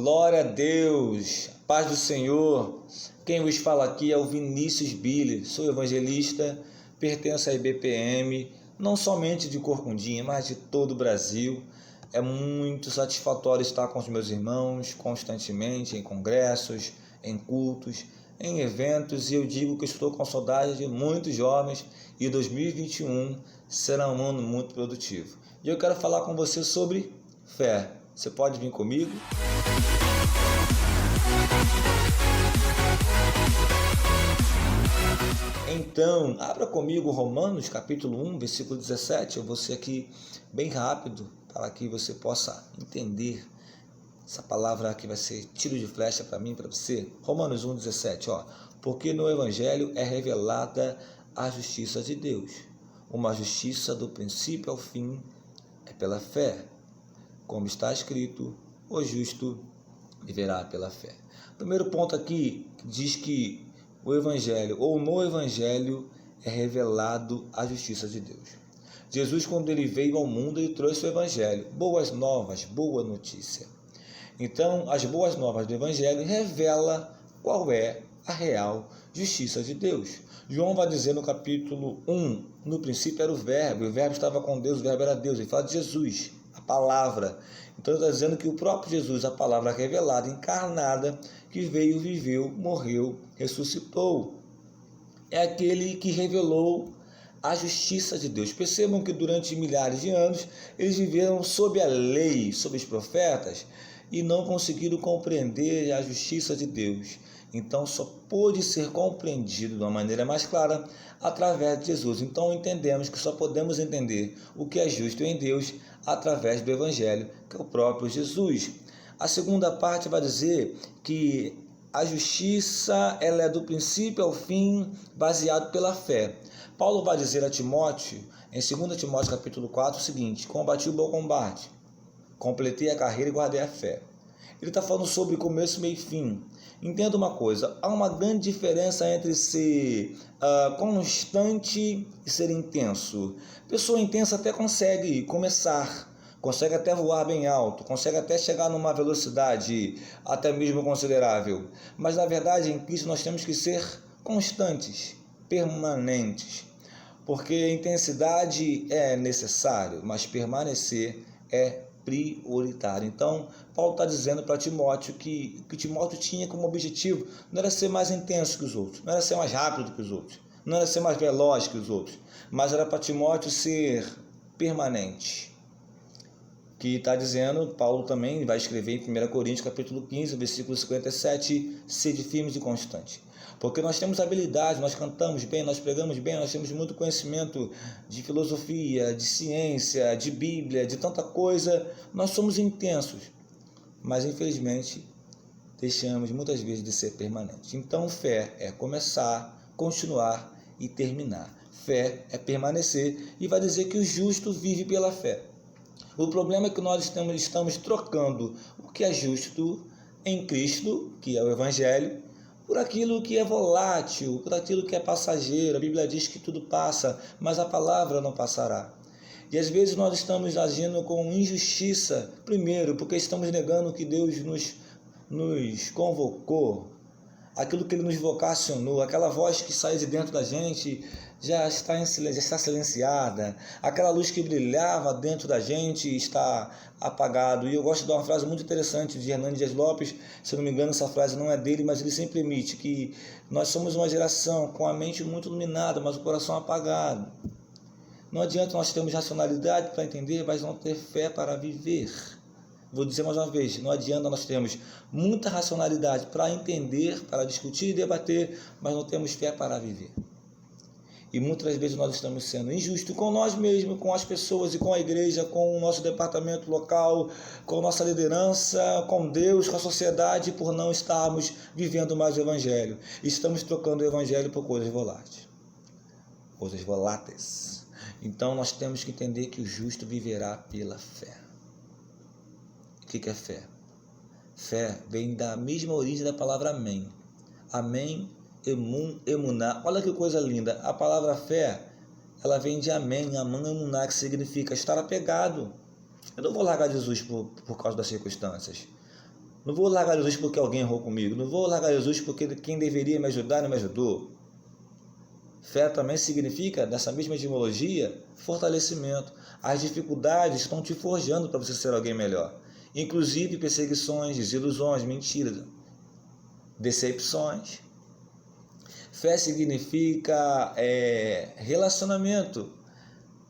Glória a Deus, paz do Senhor. Quem vos fala aqui é o Vinícius Billy, sou evangelista, pertenço à IBPM, não somente de Corcundinha, mas de todo o Brasil. É muito satisfatório estar com os meus irmãos constantemente em congressos, em cultos, em eventos, e eu digo que estou com saudade de muitos jovens e 2021 será um ano muito produtivo. E eu quero falar com você sobre fé. Você pode vir comigo? Então, abra comigo Romanos capítulo 1, versículo 17. Eu vou ser aqui bem rápido para que você possa entender essa palavra que vai ser tiro de flecha para mim e para você. Romanos 1, 17. Porque no Evangelho é revelada a justiça de Deus. Uma justiça do princípio ao fim é pela fé. Como está escrito, o justo viverá pela fé. Primeiro ponto aqui diz que o Evangelho, ou no Evangelho, é revelado a justiça de Deus. Jesus, quando ele veio ao mundo, ele trouxe o Evangelho, boas novas, boa notícia. Então, as boas novas do Evangelho revela qual é a real justiça de Deus. João vai dizer no capítulo 1, no princípio era o Verbo, e o Verbo estava com Deus, o Verbo era Deus. Ele fala de Jesus, a palavra. Então ele está dizendo que o próprio Jesus, a palavra revelada, encarnada, que veio, viveu, morreu, ressuscitou. É aquele que revelou a justiça de Deus. Percebam que durante milhares de anos eles viveram sob a lei, sob os profetas, e não conseguiram compreender a justiça de Deus. Então só pôde ser compreendido de uma maneira mais clara através de Jesus. Então entendemos que só podemos entender o que é justo em Deus através do Evangelho, que é o próprio Jesus. A segunda parte vai dizer que a justiça ela é do princípio ao fim, baseado pela fé. Paulo vai dizer a Timóteo, em 2 Timóteo capítulo 4, o seguinte: combati o bom combate, completei a carreira e guardei a fé. Ele está falando sobre começo, meio e fim. Entenda uma coisa, há uma grande diferença entre ser constante e ser intenso. Pessoa intensa até consegue começar, consegue até voar bem alto, consegue até chegar numa velocidade até mesmo considerável. Mas na verdade em Cristo nós temos que ser constantes, permanentes. Porque intensidade é necessário, mas permanecer é prioritário. Então, Paulo está dizendo para Timóteo que Timóteo tinha como objetivo não era ser mais intenso que os outros, não era ser mais rápido que os outros, não era ser mais veloz que os outros, mas era para Timóteo ser permanente. Que está dizendo, Paulo também vai escrever em 1 Coríntios capítulo 15, versículo 57, sede firmes e constantes. Porque nós temos habilidade, nós cantamos bem, nós pregamos bem, nós temos muito conhecimento de filosofia, de ciência, de Bíblia, de tanta coisa, nós somos intensos, mas infelizmente deixamos muitas vezes de ser permanentes. Então fé é começar, continuar e terminar. Fé é permanecer, e vai dizer que o justo vive pela fé. O problema é que nós estamos trocando o que é justo em Cristo, que é o Evangelho, por aquilo que é volátil, por aquilo que é passageiro. A Bíblia diz que tudo passa, mas a palavra não passará. E às vezes nós estamos agindo com injustiça, primeiro, porque estamos negando que Deus nos convocou, aquilo que Ele nos vocacionou, aquela voz que sai de dentro da gente já está silenciada, aquela luz que brilhava dentro da gente está apagado. E eu gosto de dar uma frase muito interessante de Hernani Dias Lopes, se não me engano essa frase não é dele, mas ele sempre emite, que nós somos uma geração com a mente muito iluminada, mas o coração apagado. Não adianta nós termos racionalidade para entender, mas não ter fé para viver. Vou dizer mais uma vez, não adianta nós termos muita racionalidade para entender, para discutir e debater, mas não temos fé para viver. E muitas vezes nós estamos sendo injustos com nós mesmos, com as pessoas e com a igreja, com o nosso departamento local, com a nossa liderança, com Deus, com a sociedade, por não estarmos vivendo mais o Evangelho. Estamos trocando o Evangelho por coisas voláteis. Coisas voláteis. Então nós temos que entender que o justo viverá pela fé. O que é fé? Fé vem da mesma origem da palavra amém. Amém, emuná. Olha que coisa linda. A palavra fé, ela vem de amém, amã, emuná, que significa estar apegado. Eu não vou largar Jesus por causa das circunstâncias. Não vou largar Jesus porque alguém errou comigo. Não vou largar Jesus porque quem deveria me ajudar não me ajudou. Fé também significa, nessa mesma etimologia, fortalecimento. As dificuldades estão te forjando para você ser alguém melhor. Inclusive perseguições, desilusões, mentiras, decepções. Fé significa relacionamento.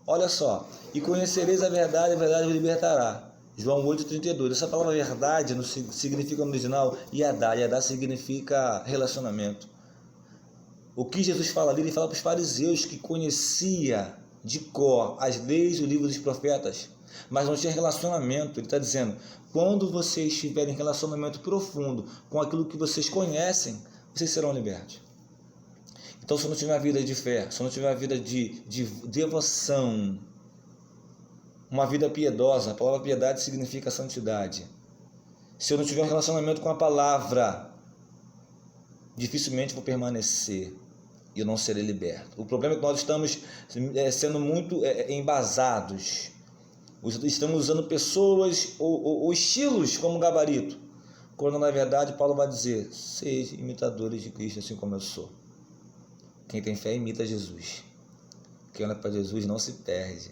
Olha só, e conhecereis a verdade vos libertará. João 8,32. Essa palavra verdade não significa no original Yadá. Yadá significa relacionamento. O que Jesus fala ali, ele fala para os fariseus que conhecia de cor as leis e o livro dos profetas, mas não tinha relacionamento. Ele está dizendo, quando vocês tiverem relacionamento profundo com aquilo que vocês conhecem, vocês serão libertos. Então, se eu não tiver uma vida de fé, se eu não tiver uma vida de devoção, uma vida piedosa, a palavra piedade significa santidade. Se eu não tiver um relacionamento com a palavra, dificilmente vou permanecer e eu não serei liberto. O problema é que nós estamos sendo muito embasados. Estamos usando pessoas ou estilos como gabarito, quando na verdade Paulo vai dizer, sejam imitadores de Cristo assim como eu sou. Quem tem fé imita Jesus. Quem olha para Jesus não se perde.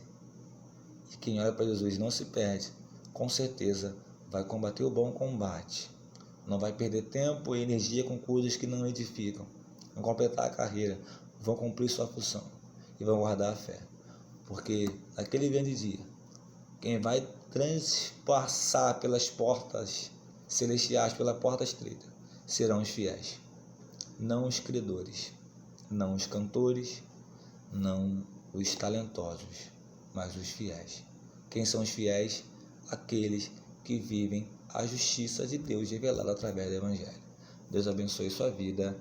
E quem olha para Jesus não se perde, com certeza vai combater o bom combate. Não vai perder tempo e energia com coisas que não edificam. Vão completar a carreira, vão cumprir sua função e vão guardar a fé. Porque naquele grande dia, quem vai transpassar pelas portas celestiais, pela porta estreita, serão os fiéis, não os credores, não os cantores, não os talentosos, mas os fiéis. Quem são os fiéis? Aqueles que vivem a justiça de Deus revelada através do Evangelho. Deus abençoe sua vida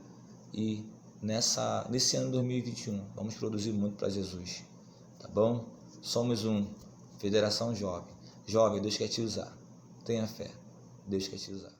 e nesse ano 2021 vamos produzir muito para Jesus, tá bom? Somos Federação Jovem. Jovem, Deus quer te usar. Tenha fé, Deus quer te usar.